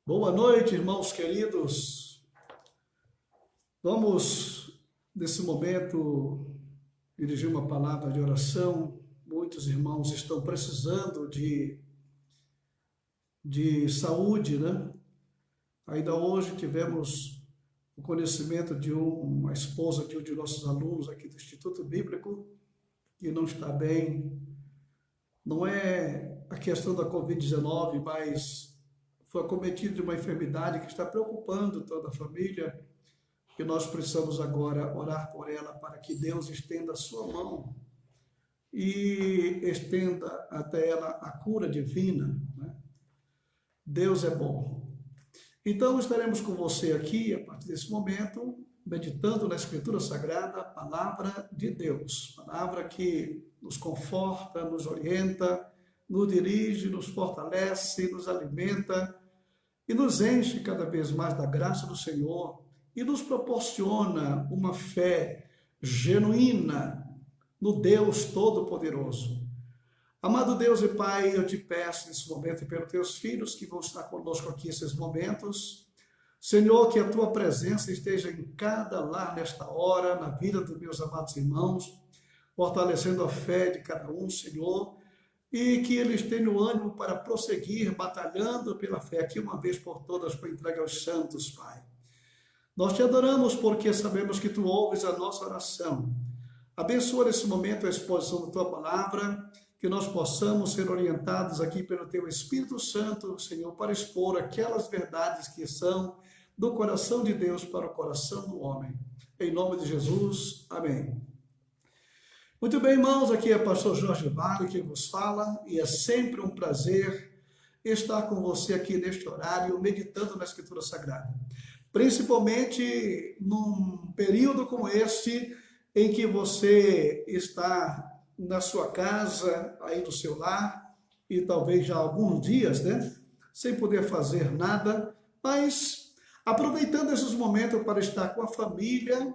Boa noite, irmãos queridos. Vamos, nesse momento, dirigir uma palavra de oração. Muitos irmãos estão precisando de saúde, né? Ainda hoje tivemos o conhecimento de uma esposa de um de nossos alunos aqui do Instituto Bíblico, que não está bem. Não é a questão da Covid-19, mas foi acometido de uma enfermidade que está preocupando toda a família, e nós precisamos agora orar por ela para que Deus estenda a sua mão e estenda até ela a cura divina, né? Deus é bom. Então estaremos com você aqui, a partir desse momento, meditando na Escritura Sagrada, a palavra de Deus, palavra que nos conforta, nos orienta, nos dirige, nos fortalece, nos alimenta e nos enche cada vez mais da graça do Senhor e nos proporciona uma fé genuína no Deus Todo-Poderoso. Amado Deus e Pai, eu te peço nesse momento e pelos teus filhos que vão estar conosco aqui nesses momentos, Senhor, que a tua presença esteja em cada lar nesta hora, na vida dos meus amados irmãos, fortalecendo a fé de cada um, Senhor, e que eles tenham ânimo para prosseguir batalhando pela fé aqui uma vez por todas para entregar aos santos, Pai. Nós te adoramos porque sabemos que tu ouves a nossa oração. Abençoa nesse momento a exposição da tua palavra, que nós possamos ser orientados aqui pelo teu Espírito Santo, Senhor, para expor aquelas verdades que são do coração de Deus para o coração do homem. Em nome de Jesus, amém. Muito bem, irmãos, aqui é o pastor Jorge Vale que vos fala, e é sempre um prazer estar com você aqui neste horário, meditando na Escritura Sagrada. Principalmente num período como este, em que você está na sua casa, aí no seu lar, e talvez já há alguns dias, né, sem poder fazer nada, mas aproveitando esses momentos para estar com a família.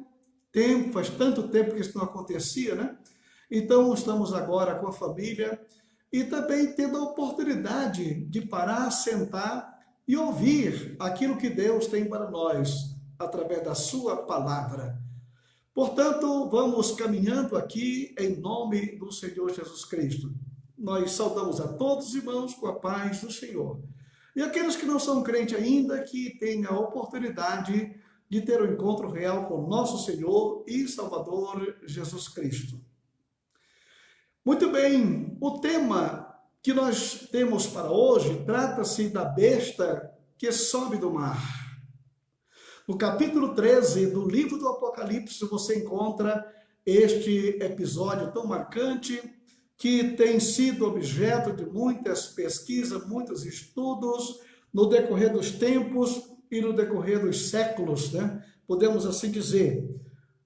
Faz tanto tempo que isso não acontecia, né? Então estamos agora com a família e também tendo a oportunidade de parar, sentar e ouvir aquilo que Deus tem para nós através da sua palavra. Portanto, vamos caminhando aqui em nome do Senhor Jesus Cristo. Nós saudamos a todos os irmãos com a paz do Senhor. E aqueles que não são crentes ainda, que tenham a oportunidade de ter um encontro real com nosso Senhor e Salvador Jesus Cristo. Muito bem, o tema que nós temos para hoje trata-se da besta que sobe do mar. No capítulo 13 do livro do Apocalipse, você encontra este episódio tão marcante, que tem sido objeto de muitas pesquisas, muitos estudos, no decorrer dos tempos e no decorrer dos séculos, né? Podemos assim dizer,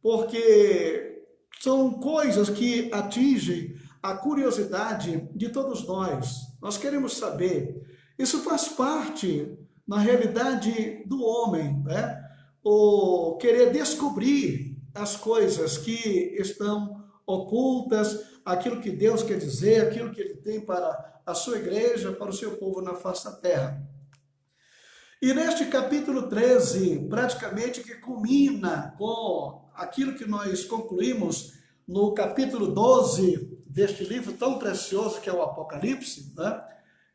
porque são coisas que atingem a curiosidade de todos nós. Nós queremos saber. Isso faz parte, na realidade, do homem, né? O querer descobrir as coisas que estão ocultas, aquilo que Deus quer dizer, aquilo que Ele tem para a sua igreja, para o seu povo na face da terra. E neste capítulo 13, praticamente que culmina com aquilo que nós concluímos no capítulo 12 deste livro tão precioso que é o Apocalipse, né?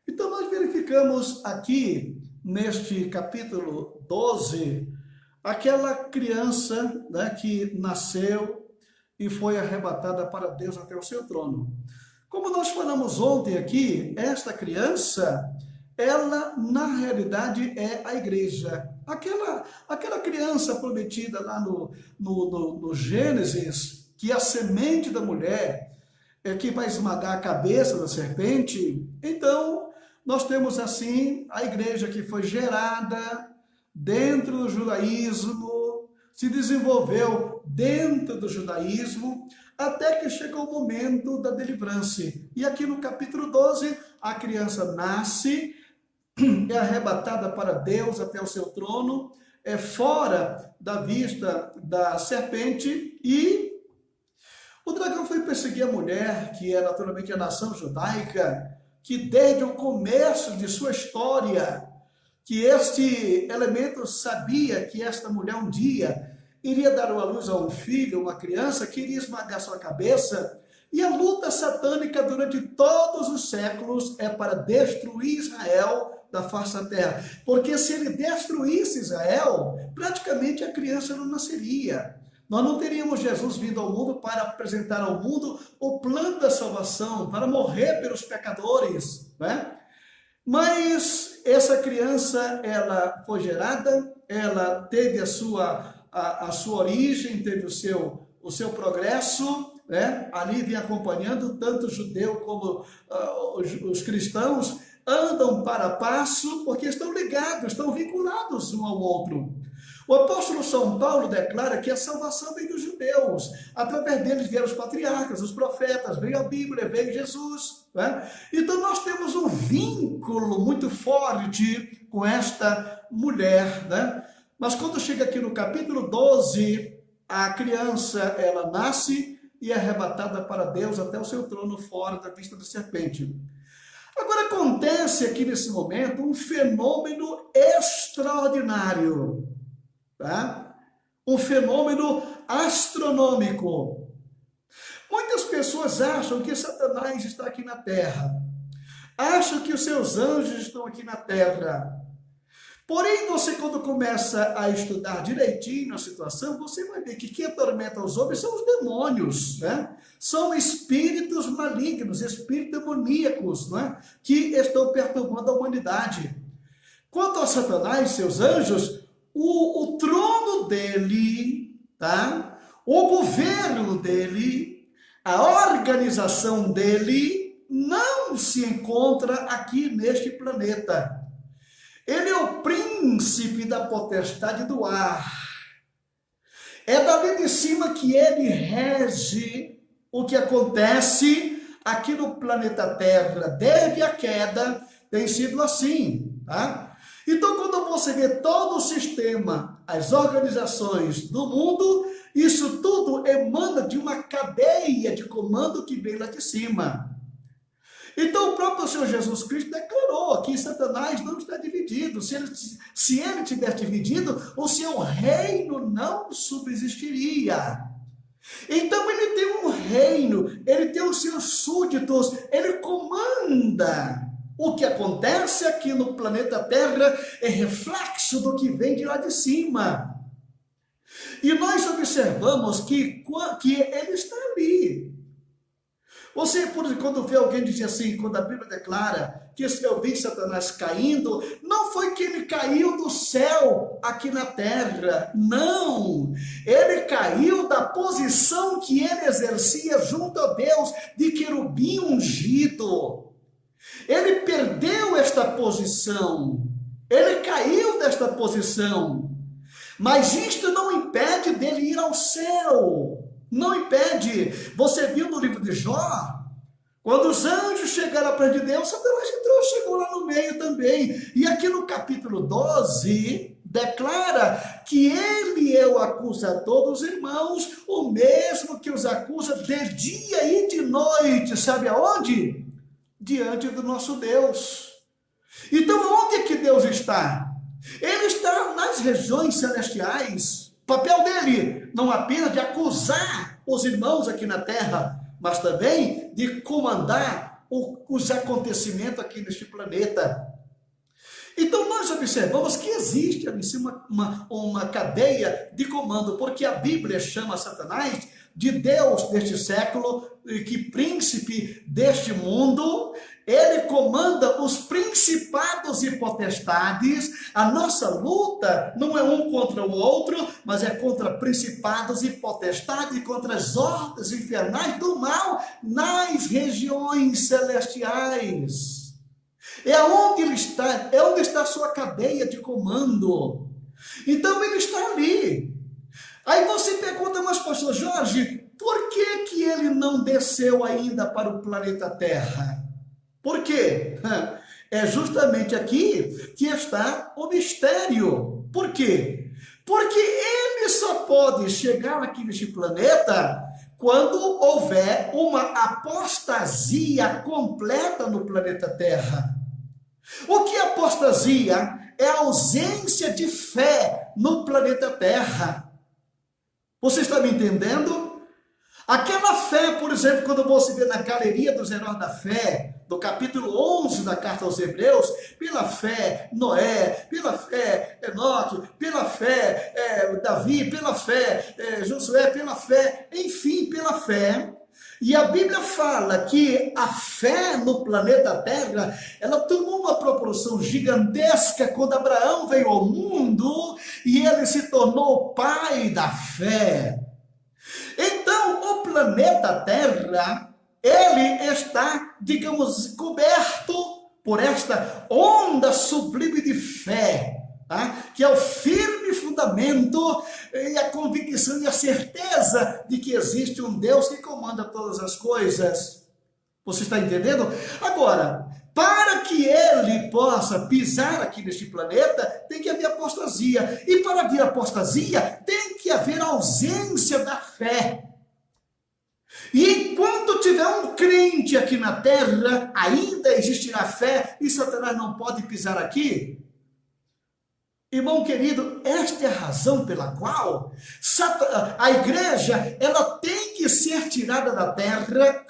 Então nós verificamos aqui, neste capítulo 12, aquela criança, né, que nasceu e foi arrebatada para Deus até o seu trono. Como nós falamos ontem aqui, esta criança, ela na realidade é a igreja. Aquela criança prometida lá no Gênesis, que a semente da mulher é que vai esmagar a cabeça da serpente. Então, nós temos assim a igreja que foi gerada dentro do judaísmo, se desenvolveu dentro do judaísmo, até que chegou o momento da delivrance. E aqui no capítulo 12, a criança nasce, é arrebatada para Deus até o seu trono, é fora da vista da serpente, e o dragão foi perseguir a mulher, que é naturalmente a nação judaica, que desde o começo de sua história que este elemento sabia que esta mulher um dia iria dar à luz a um filho, uma criança, que iria esmagar sua cabeça. E a luta satânica durante todos os séculos é para destruir Israel da face da terra. Porque se ele destruísse Israel, praticamente a criança não nasceria. Nós não teríamos Jesus vindo ao mundo para apresentar ao mundo o plano da salvação, para morrer pelos pecadores, né? Mas essa criança, ela foi gerada, ela teve a sua origem, teve o seu progresso, né? Ali vem acompanhando tanto o judeu como os cristãos, andam para passo, porque estão ligados, estão vinculados um ao outro. O apóstolo São Paulo declara que a salvação vem dos judeus. Através deles vieram os patriarcas, os profetas, veio a Bíblia, veio Jesus, né? Então nós temos um vínculo muito forte com esta mulher, né? Mas quando chega aqui no capítulo 12, a criança, ela nasce e é arrebatada para Deus até o seu trono fora da vista da serpente. Agora acontece aqui nesse momento um fenômeno extraordinário. Tá? Um fenômeno astronômico. Muitas pessoas acham que Satanás está aqui na terra, acham que os seus anjos estão aqui na terra. Porém, você quando começa a estudar direitinho a situação, você vai ver que quem atormenta os homens são os demônios, né? São espíritos malignos, espíritos demoníacos, né? Que estão perturbando a humanidade. Quanto a Satanás e seus anjos, o trono dele, tá? O governo dele, a organização dele não se encontra aqui neste planeta. Ele é o príncipe da potestade do ar. É dali de cima que ele rege o que acontece aqui no planeta Terra. Desde a queda tem sido assim, tá? Então, quando você vê todo o sistema, as organizações do mundo, isso tudo emana de uma cadeia de comando que vem lá de cima. Então, o próprio Senhor Jesus Cristo declarou que Satanás não está dividido. Se ele tivesse dividido, o seu reino não subsistiria. Então, ele tem um reino, ele tem os seus súditos, ele comanda. O que acontece aqui no planeta Terra é reflexo do que vem de lá de cima. E nós observamos que ele está ali. Você, quando vê alguém dizer assim, quando a Bíblia declara que eu vi Satanás caindo, não foi que ele caiu do céu aqui na terra, não. Ele caiu da posição que ele exercia junto a Deus, de querubim ungido. Ele perdeu esta posição, ele caiu desta posição, mas isto não impede dele ir ao céu, não impede. Você viu no livro de Jó, quando os anjos chegaram perto de Deus, Satanás chegou lá no meio também. E aqui no capítulo 12, declara que ele é o acusador dos irmãos, o mesmo que os acusa de dia e de noite, sabe aonde? Diante do nosso Deus. Então, onde é que Deus está? Ele está nas regiões celestiais. O papel dele não apenas de acusar os irmãos aqui na terra, mas também de comandar os acontecimentos aqui neste planeta. Então, nós observamos que existe ali uma cadeia de comando, porque a Bíblia chama Satanás de Deus deste século, que príncipe deste mundo. Ele comanda os principados e potestades. A nossa luta não é um contra o outro, mas é contra principados e potestades, contra as ordens infernais do mal nas regiões celestiais. É onde ele está, é onde está a sua cadeia de comando. Então ele está ali. Aí você pergunta, mas pastor Jorge, por que ele não desceu ainda para o planeta Terra? Por quê? É justamente aqui que está o mistério. Por quê? Porque ele só pode chegar aqui neste planeta quando houver uma apostasia completa no planeta Terra. O que é apostasia? é a ausência de fé no planeta Terra. Você está me entendendo? Aquela fé, por exemplo, quando você vê na galeria dos heróis da fé, do capítulo 11 da carta aos Hebreus, pela fé Noé, pela fé Enoque, pela fé Davi, pela fé Josué, pela fé, enfim, pela fé. E a Bíblia fala que a fé no planeta Terra, ela tomou uma proporção gigantesca quando Abraão veio ao mundo e ele se tornou pai da fé. Então, o planeta Terra, ele está, digamos, coberto por esta onda sublime de fé, tá? Que é o firme fundamento e a convicção e a certeza de que existe um Deus que comanda todas as coisas. Você está entendendo? Agora, para que ele possa pisar aqui neste planeta, tem que haver apostasia. E para haver apostasia, tem que haver ausência da fé. E enquanto tiver um crente aqui na terra, ainda existirá fé e Satanás não pode pisar aqui? Irmão querido, esta é a razão pela qual a igreja, ela tem que ser tirada da terra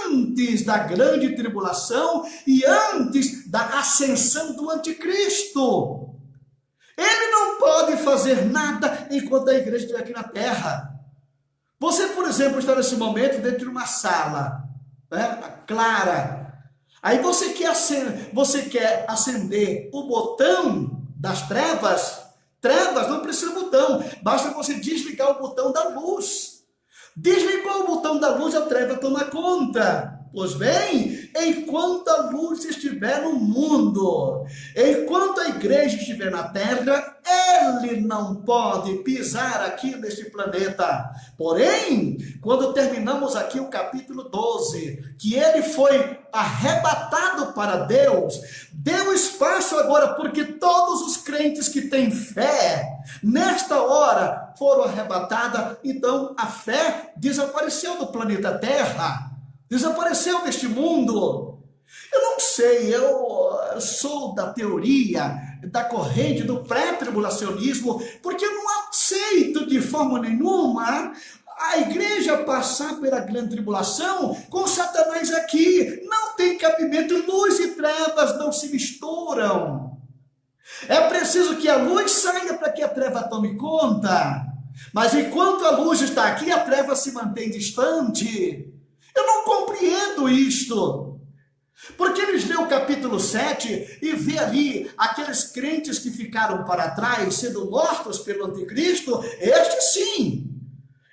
antes da grande tribulação e antes da ascensão do anticristo. Ele não pode fazer nada enquanto a igreja estiver aqui na terra. Você, por exemplo, está nesse momento dentro de uma sala, né, clara. Aí você quer acender o botão das trevas. Trevas não precisa de botão, basta você desligar o botão da luz. Desligou o botão da luz, a treva toma conta. Pois bem, enquanto a luz estiver no mundo, enquanto a igreja estiver na terra, ele não pode pisar aqui neste planeta. Porém, quando terminamos aqui o capítulo 12, que ele foi arrebatado para Deus, deu espaço agora, porque todos os crentes que têm fé, nesta hora, foram arrebatados, então a fé desapareceu do planeta Terra. Desapareceu deste mundo. Eu não sei, eu sou da teoria, da corrente do pré-tribulacionismo, porque eu não aceito de forma nenhuma a igreja passar pela grande tribulação com Satanás aqui. Não tem cabimento, luz e trevas não se misturam. É preciso que a luz saia para que a treva tome conta. Mas enquanto a luz está aqui, a treva se mantém distante. Eu não compreendo isto, porque eles lêem o capítulo 7 e vê ali aqueles crentes que ficaram para trás, sendo mortos pelo anticristo. Estes sim,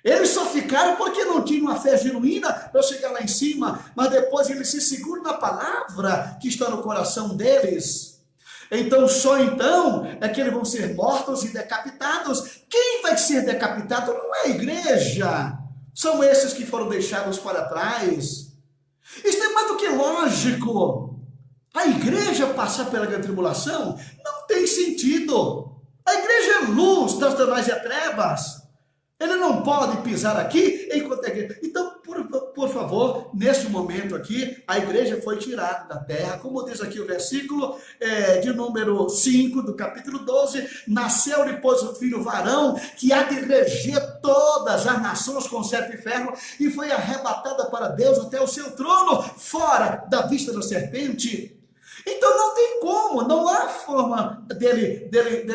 eles só ficaram porque não tinham uma fé genuína para chegar lá em cima, mas depois eles se seguram na palavra que está no coração deles. Então, só então é que eles vão ser mortos e decapitados. Quem vai ser decapitado não é a igreja. São esses que foram deixados para trás. Isso é mais do que lógico. A igreja passar pela grande tribulação não tem sentido. A igreja é luz, Satanás é trevas. Ele não pode pisar aqui enquanto a igreja... Então, por favor, neste momento aqui, a igreja foi tirada da terra. Como diz aqui o versículo de número 5 do capítulo 12, nasceu depois o filho varão, que há de reger todas as nações com cetro e ferro, e foi arrebatada para Deus até o seu trono, fora da vista da serpente. Então não tem como, não há forma dele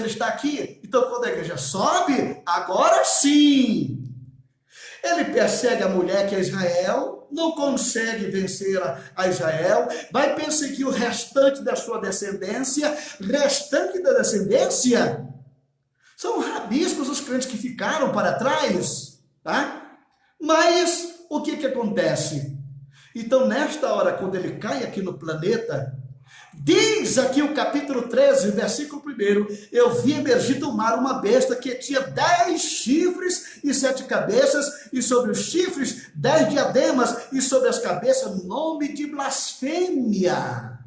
estar aqui. Então quando a igreja sobe, agora sim, ele persegue a mulher que é Israel, não consegue vencer a Israel, vai perseguir o restante da sua descendência. Restante da descendência são rabiscos os crentes que ficaram para trás, tá? Mas o que acontece? Então nesta hora, quando ele cai aqui no planeta, diz aqui o capítulo 13, versículo 1, eu vi emergir do mar uma besta que tinha 10 chifres e 7 cabeças, e sobre os chifres 10 diademas, e sobre as cabeças nome de blasfêmia.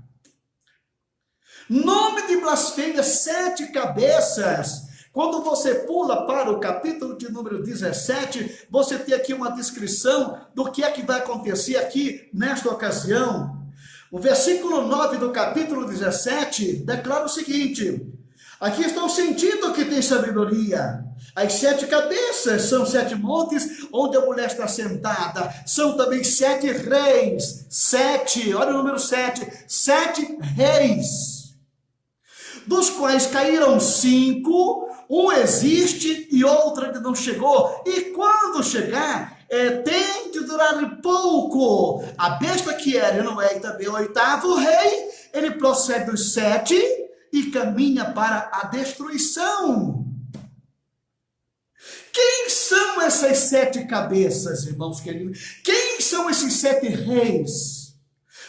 Nome de blasfêmia, 7 cabeças. Quando você pula para o capítulo de número 17, você tem aqui uma descrição do que é que vai acontecer aqui nesta ocasião. O versículo 9 do capítulo 17 declara o seguinte: Aqui está o sentido que tem sabedoria. As 7 cabeças são 7 montes onde a mulher está sentada. São também 7 reis. 7, olha o número 7. 7 reis. Dos quais caíram 5, um existe e outro ainda não chegou. E quando chegar, tem de durar pouco. A besta que era e não é, e também o 8º rei, ele procede dos 7 e caminha para a destruição. Quem são essas 7 cabeças, irmãos queridos? Quem são esses 7 reis?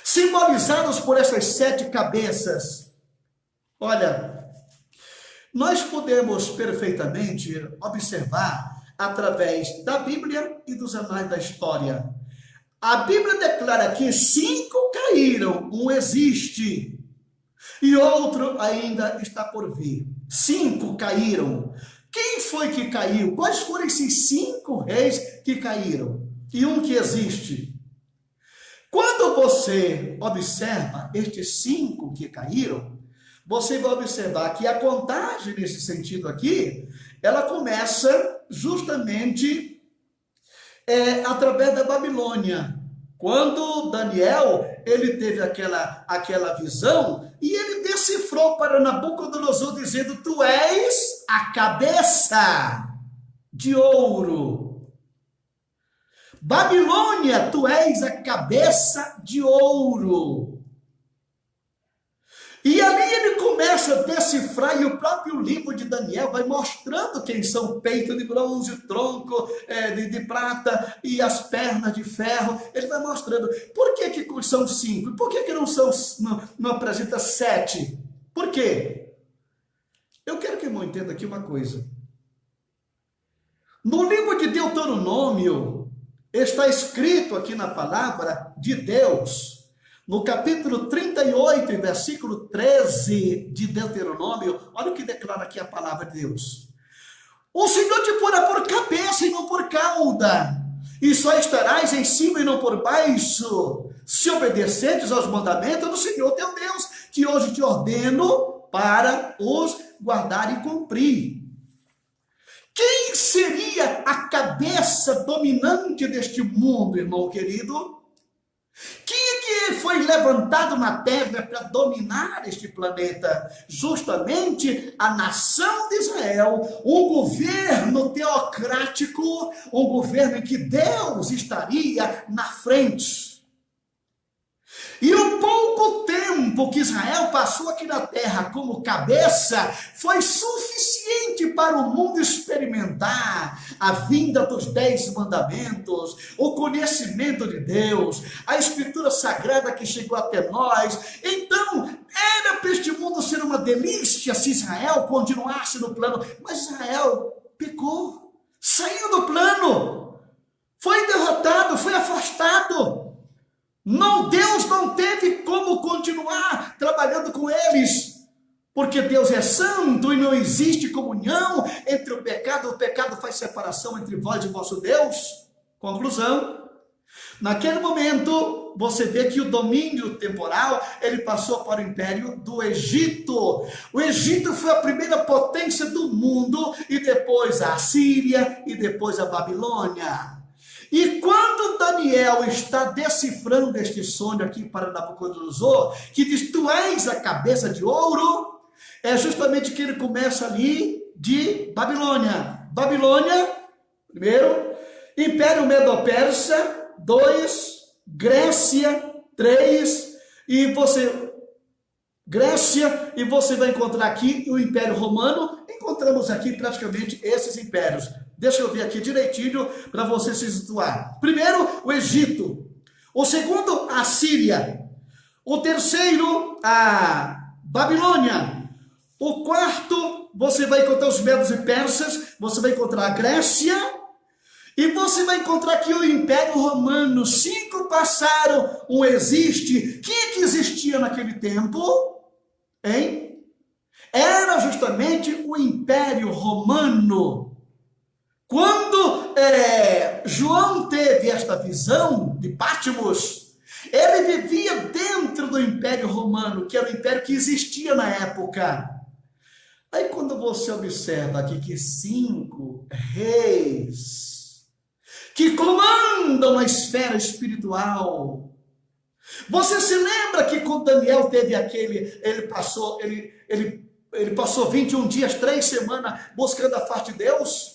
Simbolizados por essas 7 cabeças. Olha, nós podemos perfeitamente observar através da Bíblia e dos anais da história. A Bíblia declara que 5 caíram, um existe e outro ainda está por vir. 5 caíram. Quem foi que caiu? Quais foram esses 5 reis que caíram? E um que existe? Quando você observa estes 5 que caíram, você vai observar que a contagem nesse sentido aqui, ela começa justamente através da Babilônia. Quando Daniel, ele teve aquela visão, e ele decifrou para Nabucodonosor, dizendo: tu és a cabeça de ouro. Babilônia, tu és a cabeça de ouro. E ali ele começa a decifrar, e o próprio livro de Daniel vai mostrando quem são: peito de bronze, tronco de prata e as pernas de ferro. Ele vai mostrando. Por que são 5? Por que não apresenta 7? Por quê? Eu quero que o irmão entenda aqui uma coisa. No livro de Deuteronômio, está escrito aqui na palavra de Deus, no capítulo 38, versículo 13 de Deuteronômio, olha o que declara aqui a palavra de Deus. O Senhor te porá por cabeça e não por cauda, e só estarás em cima e não por baixo, se obedeceres aos mandamentos do Senhor teu Deus, que hoje te ordeno para os guardar e cumprir. Quem seria a cabeça dominante deste mundo, irmão querido? Quem é que foi levantado na terra para dominar este planeta? Justamente a nação de Israel, um governo teocrático, um governo em que Deus estaria na frente. E o pouco tempo que Israel passou aqui na terra como cabeça foi suficiente para o mundo experimentar a vinda dos 10 mandamentos, o conhecimento de Deus, a escritura sagrada que chegou até nós. Então, era para este mundo ser uma delícia se Israel continuasse no plano, mas Israel pecou, saiu do plano, foi derrotado, foi afastado. Não, Deus não teve como continuar trabalhando com eles, porque Deus é santo e não existe comunhão entre o pecado faz separação entre vós e vosso Deus. Conclusão, naquele momento, você vê que o domínio temporal, ele passou para o império do Egito. O Egito foi a primeira potência do mundo, e depois a Assíria, e depois a Babilônia. E quando Daniel está decifrando este sonho aqui para Nabucodonosor, que diz: tu és a cabeça de ouro, é justamente que ele começa ali de Babilônia. Babilônia, primeiro, Império Medo-Persa, 2, Grécia, 3, Grécia, e você vai encontrar aqui o Império Romano. Encontramos aqui praticamente esses impérios. Deixa eu ver aqui direitinho para você se situar. Primeiro, o Egito. O segundo, a Síria. O terceiro, a Babilônia. O quarto, você vai encontrar os Medos e Persas. Você vai encontrar a Grécia. E você vai encontrar aqui o Império Romano. 5 passaram, um existe. Quem é que existia naquele tempo? Hein? Era justamente o Império Romano. Quando João teve esta visão de Patmos, ele vivia dentro do Império Romano, que era o império que existia na época. Aí quando você observa aqui que 5 reis que comandam a esfera espiritual, você se lembra que quando Daniel teve ele passou 21 dias, 3 semanas buscando a face de Deus?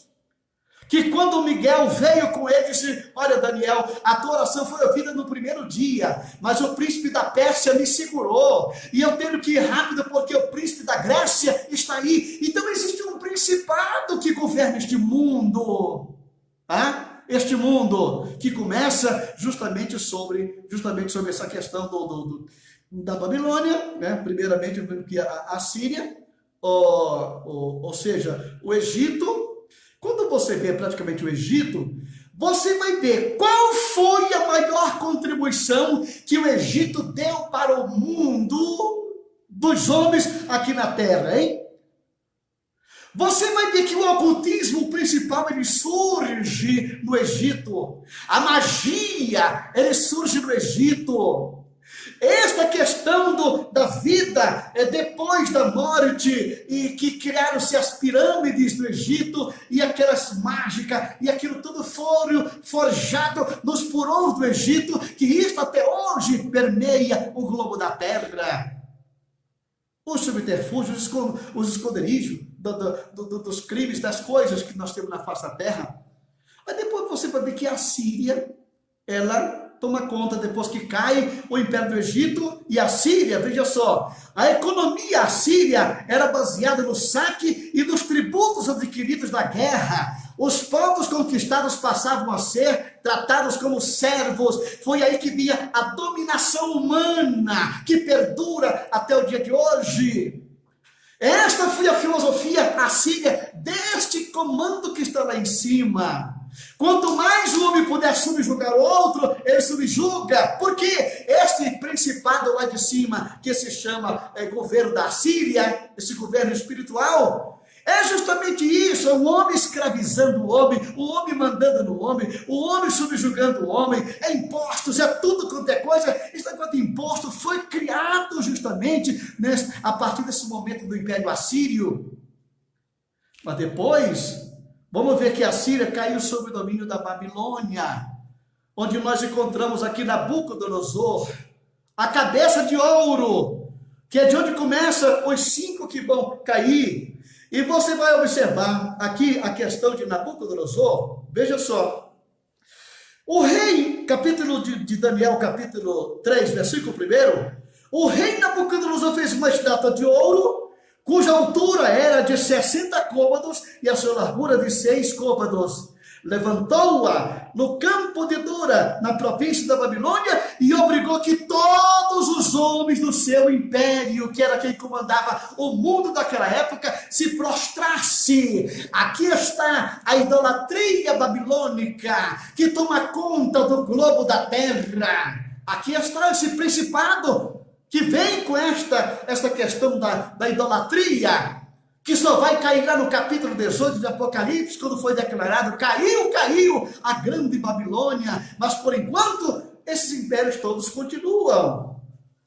Que quando Miguel veio com ele, disse: olha, Daniel, a tua oração foi ouvida no primeiro dia, mas o príncipe da Pérsia me segurou, e eu tenho que ir rápido porque o príncipe da Grécia está aí. Então existe um principado que governa este mundo, tá? Este mundo que começa justamente sobre essa questão da Babilônia, né? Primeiramente a Síria, ou seja, o Egito. Quando você vê praticamente o Egito, você vai ver qual foi a maior contribuição que o Egito deu para o mundo dos homens aqui na Terra, hein? Você vai ver que o ocultismo principal, ele surge no Egito. A magia, ele surge no Egito. Esta questão da vida depois da morte, e que criaram-se as pirâmides do Egito, e aquelas mágicas, e aquilo tudo foram forjado nos porões do Egito, que isso até hoje permeia o globo da Terra. Os subterfúgios, os esconderijos dos crimes, das coisas que nós temos na face da Terra. Mas depois você vai ver que a Síria, ela toma conta depois que cai o Império do Egito. E a Síria, veja só, a economia assíria era baseada no saque e nos tributos adquiridos da guerra. Os povos conquistados passavam a ser tratados como servos. Foi aí que vinha a dominação humana, que perdura até o dia de hoje. Esta foi a filosofia assíria deste comando que está lá em cima. Quanto mais o homem puder subjugar o outro, ele subjuga. Porque este principado lá de cima, que se chama governo da Síria, esse governo espiritual, é justamente isso: é o homem escravizando o homem mandando no homem, o homem subjugando o homem, é impostos, é tudo quanto é coisa. Isso quanto imposto foi criado justamente a partir desse momento do Império Assírio. Mas depois, vamos ver que a Síria caiu sob o domínio da Babilônia, onde nós encontramos aqui Nabucodonosor, a cabeça de ouro, que é de onde começa os 5 que vão cair. E você vai observar aqui a questão de Nabucodonosor. Veja só. O rei, capítulo de Daniel, capítulo 3, versículo 1. O rei Nabucodonosor fez uma estátua de ouro, cuja altura era de 60 côvados e a sua largura de 6 côvados. Levantou-a no campo de Dura, na província da Babilônia, e obrigou que todos os homens do seu império, que era quem comandava o mundo daquela época, se prostrasse. Aqui está a idolatria babilônica, que toma conta do globo da terra. Aqui está esse principado que vem com esta questão da idolatria, que só vai cair lá no capítulo 18 de Apocalipse, quando foi declarado: caiu a grande Babilônia. Mas por enquanto, esses impérios todos continuam.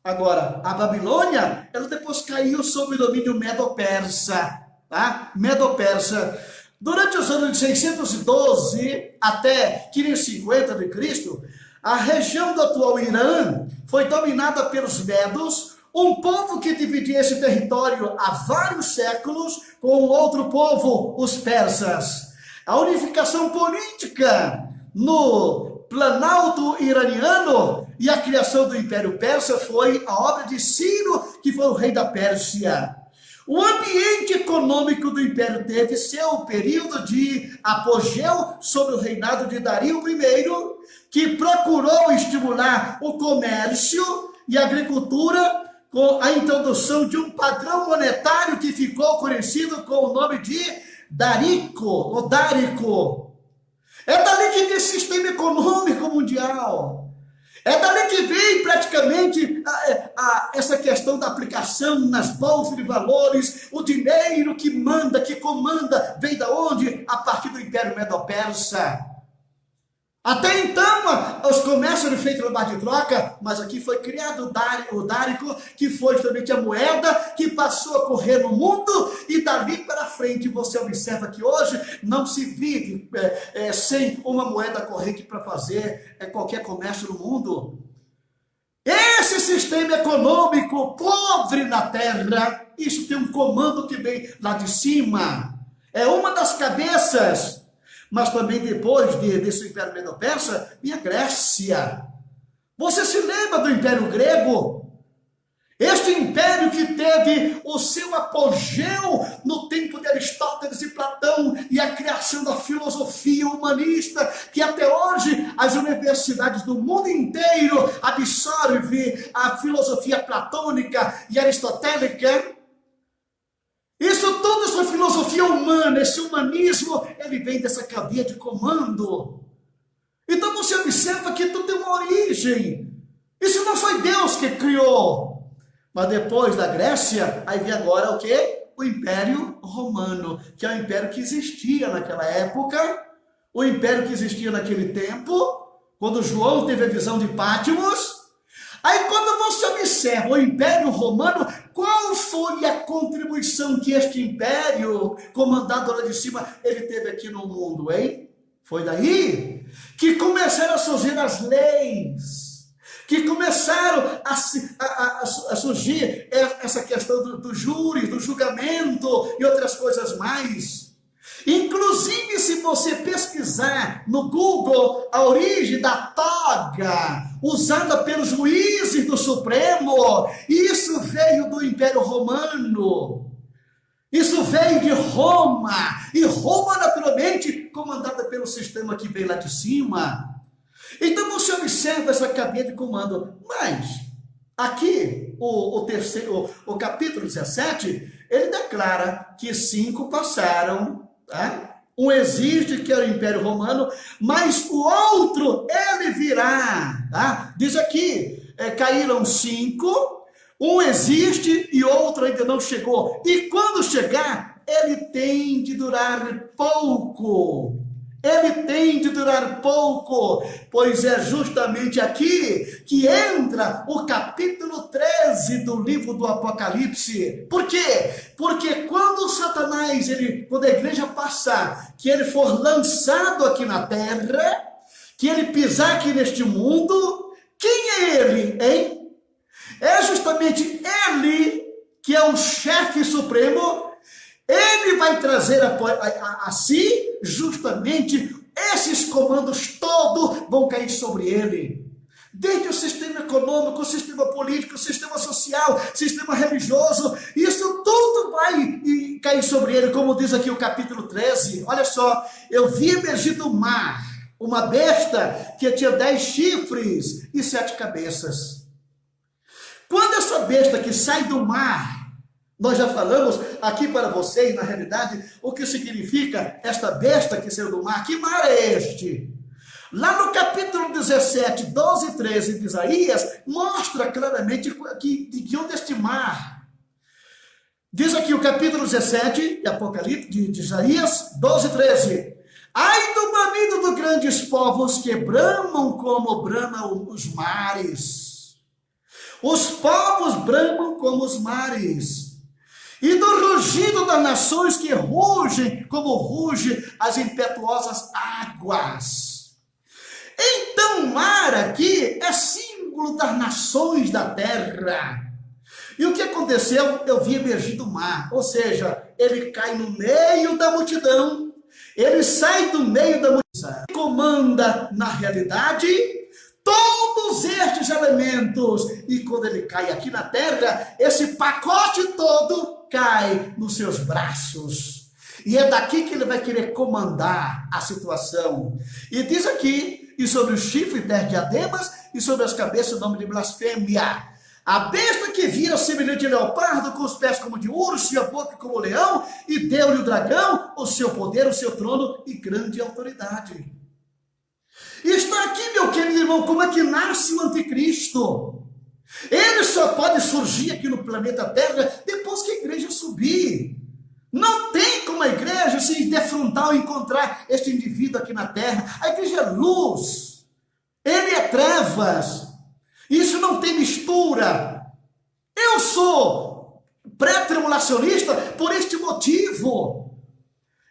Agora, a Babilônia, ela depois caiu sob o domínio medo-persa, tá? Medo-persa. Durante os anos de 612 até 550 de Cristo, a região do atual Irã foi dominada pelos medos, um povo que dividia esse território há vários séculos com outro povo, os persas. A unificação política no planalto iraniano e a criação do Império Persa foi a obra de Ciro, que foi o rei da Pérsia. O ambiente econômico do Império teve seu período de apogeu sob o reinado de Dario I, que procurou estimular o comércio e a agricultura com a introdução de um padrão monetário que ficou conhecido com o nome de Dárico, ou Dárico. É dali que vem esse sistema econômico mundial. É dali que vem praticamente essa questão da aplicação nas bolsas de valores. O dinheiro que manda, que comanda, vem da onde? A partir do Império Medo-Persa. Até então, os comércios eram feitos no bar de troca, mas aqui foi criado o Dárico, que foi justamente a moeda que passou a correr no mundo, e dali para frente você observa que hoje não se vive sem uma moeda corrente para fazer qualquer comércio no mundo. Esse sistema econômico podre na terra, isso tem um comando que vem lá de cima. É uma das cabeças. Mas também depois desse Império Medo-Persa, vinha a Grécia. Você se lembra do Império Grego? Este império que teve o seu apogeu no tempo de Aristóteles e Platão e a criação da filosofia humanista, que até hoje as universidades do mundo inteiro absorvem a filosofia platônica e aristotélica. Isso tudo, essa filosofia humana, esse humanismo, ele vem dessa cadeia de comando. Então você observa que tudo tem uma origem. Isso não foi Deus que criou. Mas depois da Grécia, aí vem agora o quê? O Império Romano, que é o império que existia naquela época, o império que existia naquele tempo, quando João teve a visão de Patmos. Aí quando você observa o Império Romano, qual foi a contribuição que este império, comandado lá de cima, ele teve aqui no mundo, hein? Foi daí que começaram a surgir as leis, que começaram a surgir essa questão do júri, do julgamento e outras coisas mais. Inclusive, se você pesquisar no Google a origem da toga usada pelos juízes do Supremo, isso veio do Império Romano. Isso veio de Roma. E Roma, naturalmente, comandada pelo sistema que veio lá de cima. Então você observa essa cadeia de comando. Mas, aqui, o capítulo 17, ele declara que 5 passaram. Tá? Um existe, que era o Império Romano, mas o outro, ele virá. Tá? Diz aqui, caíram 5, um existe e outro ainda não chegou. E quando chegar, ele tem de durar pouco. Ele tem de durar pouco, pois é justamente aqui que entra o capítulo 13 do livro do Apocalipse. Por quê? Porque quando Satanás, quando a igreja passar, que ele for lançado aqui na terra, que ele pisar aqui neste mundo, quem é ele, hein? É justamente ele que é o chefe supremo. Ele vai trazer a si justamente esses comandos todos vão cair sobre ele. Desde o sistema econômico, o sistema político, o sistema social, o sistema religioso, isso tudo vai cair sobre ele, como diz aqui o capítulo 13. Olha só, eu vi emergir do mar uma besta que tinha 10 chifres e 7 cabeças. Quando essa besta que sai do mar, nós já falamos aqui para vocês, na realidade, o que significa esta besta que saiu do mar. Que mar é este? Lá no capítulo 17, 12 e 13 de Isaías, mostra claramente de onde este mar. Diz aqui o capítulo 17 de Apocalipse, de Isaías, 12 e 13. Ai do bramido dos grandes povos que bramam como bramam os mares. Os povos bramam como os mares. E do rugido das nações que rugem, como rugem as impetuosas águas. Então, o mar aqui é símbolo das nações da terra. E o que aconteceu? Eu vi emergir do mar, ou seja, ele cai no meio da multidão, ele sai do meio da multidão, comanda, na realidade, todos estes elementos. E quando ele cai aqui na terra, esse pacote todo cai nos seus braços. E é daqui que ele vai querer comandar a situação. E diz aqui, e sobre os chifres 10 diademas, e sobre as cabeças o nome de blasfêmia. A besta que vira semelhante de leopardo, com os pés como de urso e a boca como leão, e deu-lhe o dragão, o seu poder, o seu trono e grande autoridade. E está aqui, meu querido irmão, como é que nasce o anticristo. Ele só pode surgir aqui no planeta Terra depois que a igreja subir. Não tem como a igreja se defrontar ou encontrar este indivíduo aqui na Terra. A igreja é luz, ele é trevas. Isso não tem mistura. Eu sou pré-tribulacionista por este motivo. vivo.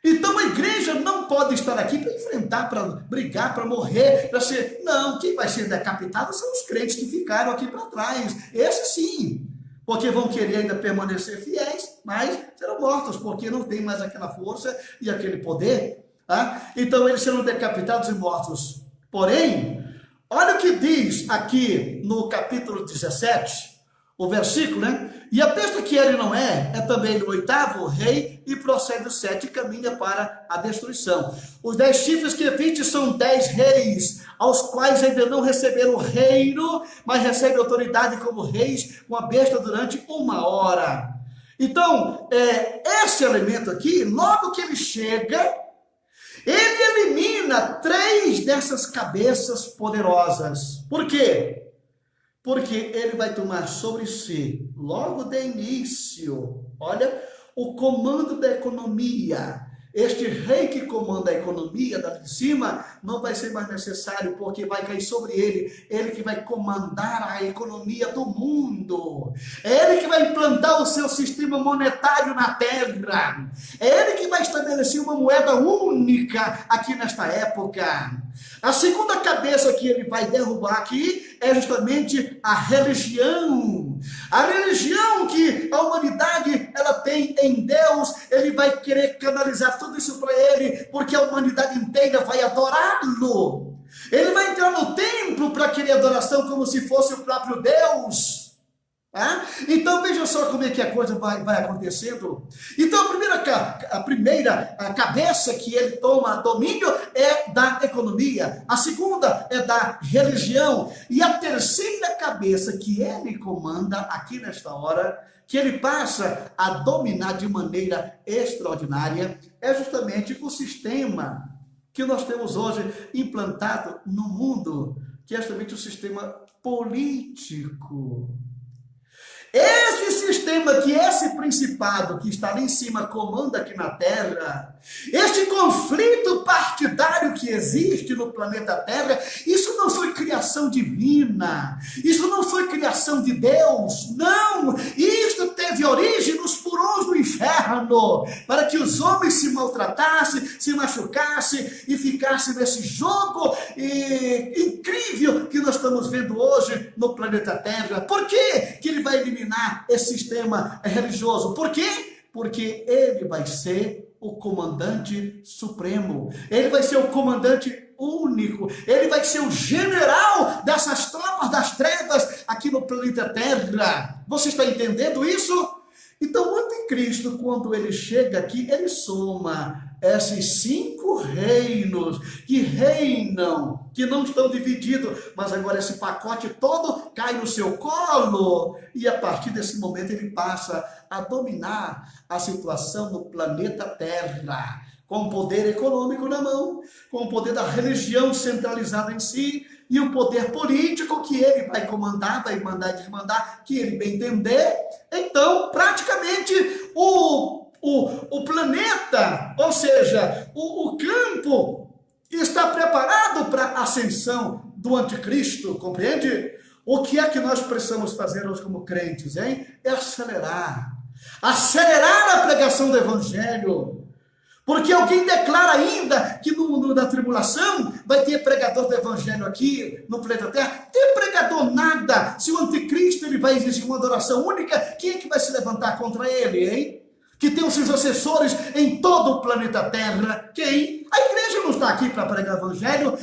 Então a igreja não pode estar aqui para enfrentar, para brigar, para morrer, para ser... Não, quem vai ser decapitado são os crentes que ficaram aqui para trás. Esses sim, porque vão querer ainda permanecer fiéis, mas serão mortos, porque não tem mais aquela força e aquele poder. Tá? Então eles serão decapitados e mortos. Porém, olha o que diz aqui no capítulo 17, o versículo, né? E a besta que ele não é também o 8º rei, e procede o 7 e caminha para a destruição. Os 10 chifres que viste são 10 reis, aos quais ainda não receberam o reino, mas recebem autoridade como reis com a besta durante 1 hora. Então, esse elemento aqui, logo que ele chega, ele elimina 3 dessas cabeças poderosas. Por quê? Porque ele vai tomar sobre si, logo de início, olha, o comando da economia. Este rei que comanda a economia dali de cima não vai ser mais necessário, porque vai cair sobre ele que vai comandar a economia do mundo. É ele que vai implantar o seu sistema monetário na terra. É ele que vai estabelecer uma moeda única aqui nesta época. A segunda cabeça que ele vai derrubar aqui é justamente a religião. A religião que a humanidade ela tem em Deus, ele vai querer canalizar tudo isso para ele, porque a humanidade inteira vai adorá-lo. Ele vai entrar no templo para querer adoração como se fosse o próprio Deus. Então veja só como é que a coisa vai acontecendo. Então a primeira cabeça que ele toma domínio é da economia, a segunda é da religião, e a terceira cabeça que ele comanda aqui nesta hora, que ele passa a dominar de maneira extraordinária, é justamente o sistema que nós temos hoje implantado no mundo, que é justamente o sistema político. Esse sistema que esse principado que está lá em cima comanda aqui na Terra, este conflito partidário que existe no planeta Terra, isso não foi criação divina, isso não foi criação de Deus, não, isso teve origem nos porões do inferno, para que os homens se maltratassem, se machucassem e ficassem nesse jogo incrível que nós estamos vendo hoje no planeta Terra. Por que ele vai eliminar esse sistema religioso? Por quê? Porque ele vai ser o comandante supremo, ele vai ser o comandante único, ele vai ser o general dessas tropas das trevas aqui no planeta Terra. Você está entendendo isso? Então o anticristo, quando ele chega aqui, ele soma esses 5 reinos que reinam, que não estão divididos, mas agora esse pacote todo cai no seu colo, e a partir desse momento ele passa a dominar a situação no planeta Terra, com o poder econômico na mão, com o poder da religião centralizada em si, e o poder político que ele vai comandar, vai mandar e desmandar, que ele bem entender. Então, praticamente, o planeta, ou seja, o campo, está preparado para a ascensão do anticristo, compreende? O que é que nós precisamos fazer hoje como crentes, hein? É acelerar a pregação do evangelho. Porque alguém declara ainda que no mundo da tribulação vai ter pregador do evangelho aqui no planeta Terra. Tem pregador nada. Se o anticristo ele vai exigir uma adoração única, quem é que vai se levantar contra ele, hein? Que tem os seus assessores em todo o planeta Terra. Quem? A igreja não está aqui para pregar o evangelho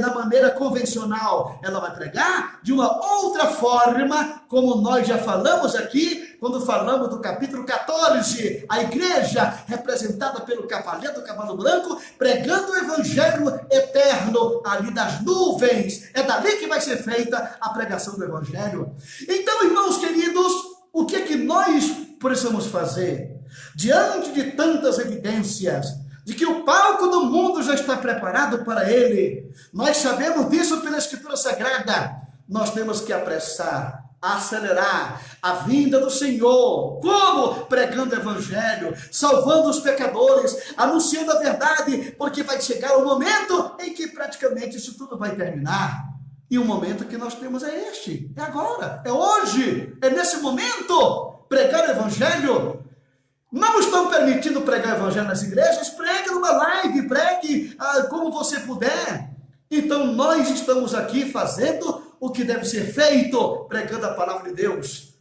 da maneira convencional. Ela vai pregar de uma outra forma, como nós já falamos aqui, quando falamos do capítulo 14. A igreja, representada pelo cavaleiro do cavalo branco, pregando o evangelho eterno ali das nuvens. É dali que vai ser feita a pregação do evangelho. Então, irmãos queridos, o que é que nós precisamos fazer? Diante de tantas evidências de que o palco do mundo já está preparado para ele, nós sabemos disso pela Escritura Sagrada, nós temos que apressar, acelerar a vinda do Senhor. Como? Pregando o evangelho, salvando os pecadores, anunciando a verdade, porque vai chegar o momento em que praticamente isso tudo vai terminar. E o momento que nós temos é este, é agora, é hoje, é nesse momento, pregar o evangelho. Não estão permitindo pregar o evangelho nas igrejas? Pregue numa live, pregue como você puder. Então nós estamos aqui fazendo o que deve ser feito, pregando a palavra de Deus.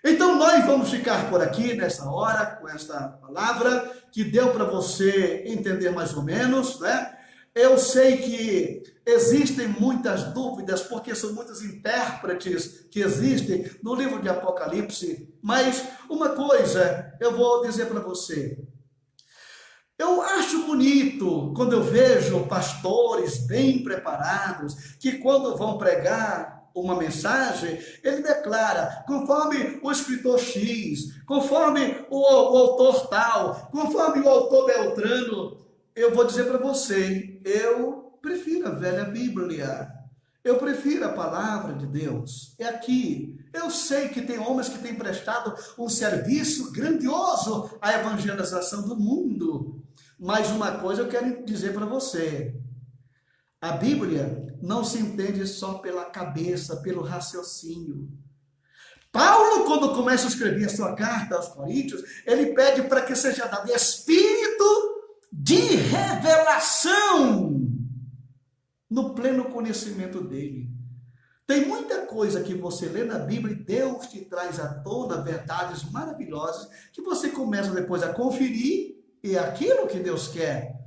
Então nós vamos ficar por aqui nessa hora, com esta palavra, que deu para você entender mais ou menos, né? Eu sei que existem muitas dúvidas, porque são muitos intérpretes que existem no livro de Apocalipse, mas uma coisa eu vou dizer para você. Eu acho bonito quando eu vejo pastores bem preparados, que quando vão pregar uma mensagem, ele declara, conforme o escritor X, conforme o autor tal, conforme o autor Beltrano. Eu vou dizer para você, eu prefiro a velha Bíblia, eu prefiro a palavra de Deus. É aqui. Eu sei que tem homens que têm prestado um serviço grandioso à evangelização do mundo, mas uma coisa eu quero dizer para você, a Bíblia não se entende só pela cabeça, pelo raciocínio. Paulo, quando começa a escrever a sua carta aos Coríntios, ele pede para que seja dado espírito de revelação no pleno conhecimento dele. Tem muita coisa que você lê na Bíblia e Deus te traz à tona verdades maravilhosas que você começa depois a conferir e é aquilo que Deus quer.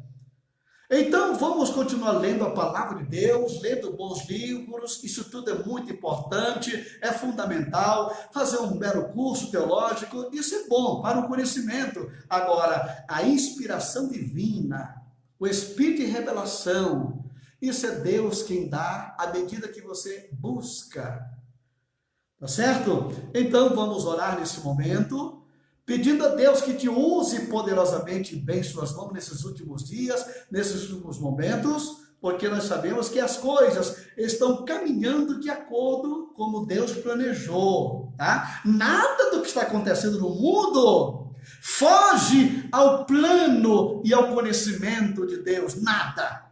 Então vamos continuar lendo a palavra de Deus, lendo bons livros, isso tudo é muito importante, é fundamental, fazer um belo curso teológico, isso é bom para o conhecimento. Agora, a inspiração divina, o espírito de revelação, isso é Deus quem dá à medida que você busca, tá certo? Então vamos orar nesse momento, pedindo a Deus que te use poderosamente bem suas mãos nesses últimos dias, nesses últimos momentos, porque nós sabemos que as coisas estão caminhando de acordo como Deus planejou, tá? Nada do que está acontecendo no mundo foge ao plano e ao conhecimento de Deus, nada.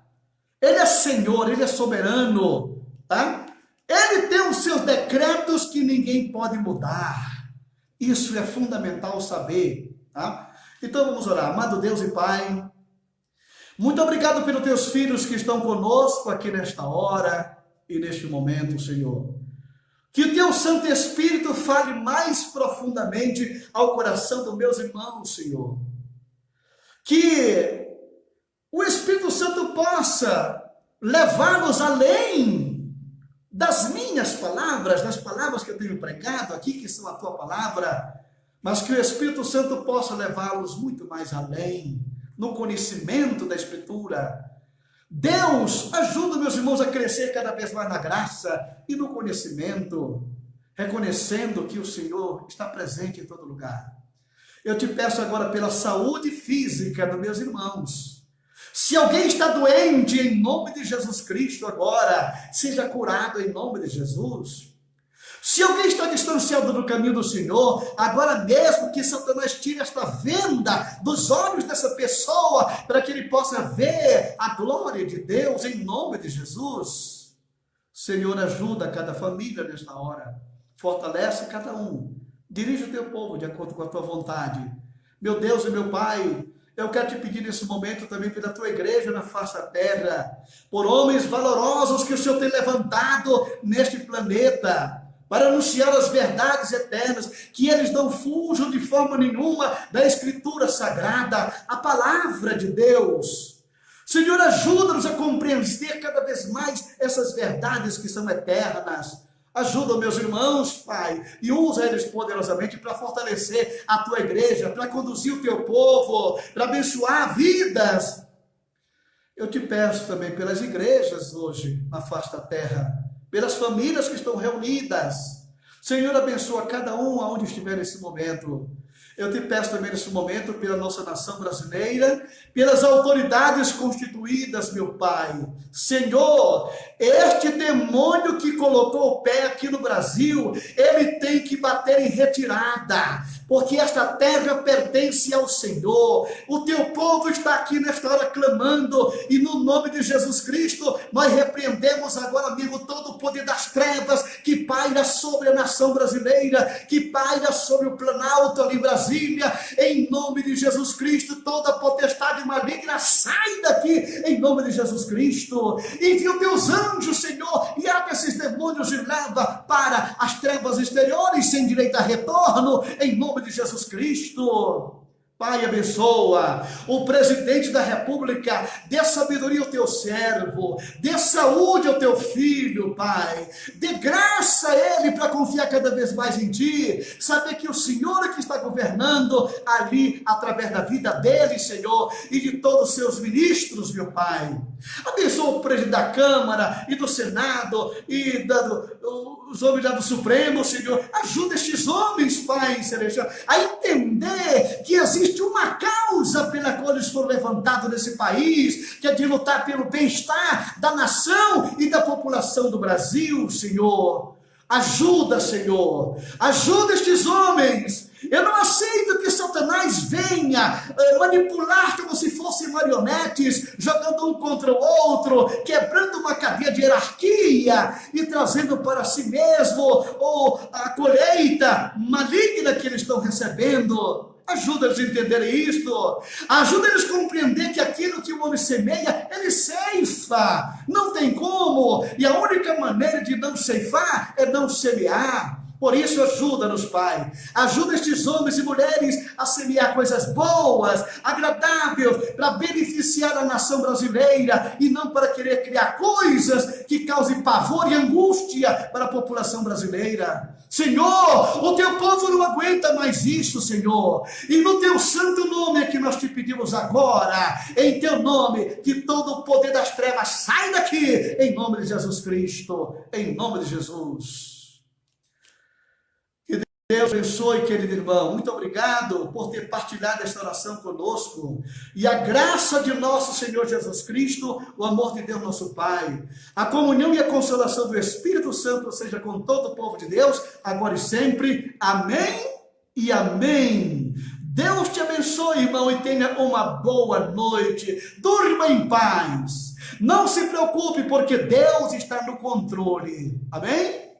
Ele é Senhor, Ele é soberano, tá? Ele tem os seus decretos que ninguém pode mudar. Isso é fundamental saber, tá? Então vamos orar. Amado Deus e Pai, muito obrigado pelos teus filhos que estão conosco aqui nesta hora e neste momento, Senhor. Que o teu Santo Espírito fale mais profundamente ao coração dos meus irmãos, Senhor. Que o Espírito Santo possa levá-los além das minhas palavras, das palavras que eu tenho pregado aqui, que são a tua palavra, mas que o Espírito Santo possa levá-los muito mais além, no conhecimento da Escritura. Deus, ajuda meus irmãos a crescer cada vez mais na graça e no conhecimento, reconhecendo que o Senhor está presente em todo lugar. Eu te peço agora pela saúde física dos meus irmãos. Se alguém está doente, em nome de Jesus Cristo agora, seja curado em nome de Jesus. Se alguém está distanciado do caminho do Senhor, agora mesmo que Satanás tire esta venda dos olhos dessa pessoa, para que ele possa ver a glória de Deus em nome de Jesus. Senhor, ajuda cada família nesta hora, fortalece cada um, dirige o teu povo de acordo com a tua vontade. Meu Deus e meu Pai, eu quero te pedir nesse momento também pela tua igreja na face da terra, por homens valorosos que o Senhor tem levantado neste planeta, para anunciar as verdades eternas, que eles não fujam de forma nenhuma da Escritura Sagrada, a palavra de Deus. Senhor, ajuda-nos a compreender cada vez mais essas verdades que são eternas. Ajuda meus irmãos, Pai, e usa eles poderosamente para fortalecer a tua igreja, para conduzir o teu povo, para abençoar vidas. Eu te peço também pelas igrejas hoje na face da terra, pelas famílias que estão reunidas. Senhor, abençoa cada um aonde estiver nesse momento. Eu te peço também nesse momento pela nossa nação brasileira, pelas autoridades constituídas, meu Pai. Senhor, este demônio que colocou o pé aqui no Brasil, ele tem que bater em retirada. porque esta terra pertence ao Senhor. O teu povo está aqui nesta hora clamando, e no nome de Jesus Cristo, nós repreendemos agora, amigo, todo o poder das trevas que paira sobre a nação brasileira, que paira sobre o Planalto ali em Brasília, em nome de Jesus Cristo. Toda potestade maligna sai daqui, em nome de Jesus Cristo. Envia os teus anjos, Senhor, e abre esses demônios e leva para as trevas exteriores sem direito a retorno, em nome de Jesus Cristo. Pai, abençoa o presidente da República, dê sabedoria ao teu servo, dê saúde ao teu filho, Pai, dê graça a ele para confiar cada vez mais em ti, saber que o Senhor é que está governando ali, através da vida dele, Senhor, e de todos os seus ministros, meu Pai. Abençoa o presidente da Câmara e do Senado e os homens do Supremo, Senhor. Ajuda estes homens, Pai Celestial, a entender que existe uma causa pela qual eles foram levantados nesse país, que é de lutar pelo bem-estar da nação e da população do Brasil, Senhor. Ajuda, Senhor. Ajuda estes homens. Eu não aceito que Satanás venha manipular como se fossem marionetes, jogando um contra o outro, quebrando uma cadeia de hierarquia e trazendo para si mesmo a colheita maligna que eles estão recebendo. Ajuda eles a entenderem isto. Ajuda eles a compreender que aquilo que o homem semeia, ele ceifa. Não tem como. E a única maneira de não ceifar é não semear. Por isso, ajuda-nos, Pai. Ajuda estes homens e mulheres a semear coisas boas, agradáveis, para beneficiar a nação brasileira e não para querer criar coisas que causem pavor e angústia para a população brasileira. Senhor, o teu povo não aguenta mais isso, Senhor. E no teu santo nome é que nós te pedimos agora, em teu nome, que todo o poder das trevas sai daqui, em nome de Jesus Cristo, em nome de Jesus. Deus abençoe, querido irmão. Muito obrigado por ter partilhado esta oração conosco. E a graça de nosso Senhor Jesus Cristo, o amor de Deus nosso Pai, a comunhão e a consolação do Espírito Santo seja com todo o povo de Deus, agora e sempre. Amém e amém. Deus te abençoe, irmão, e tenha uma boa noite. Durma em paz. Não se preocupe, porque Deus está no controle. Amém?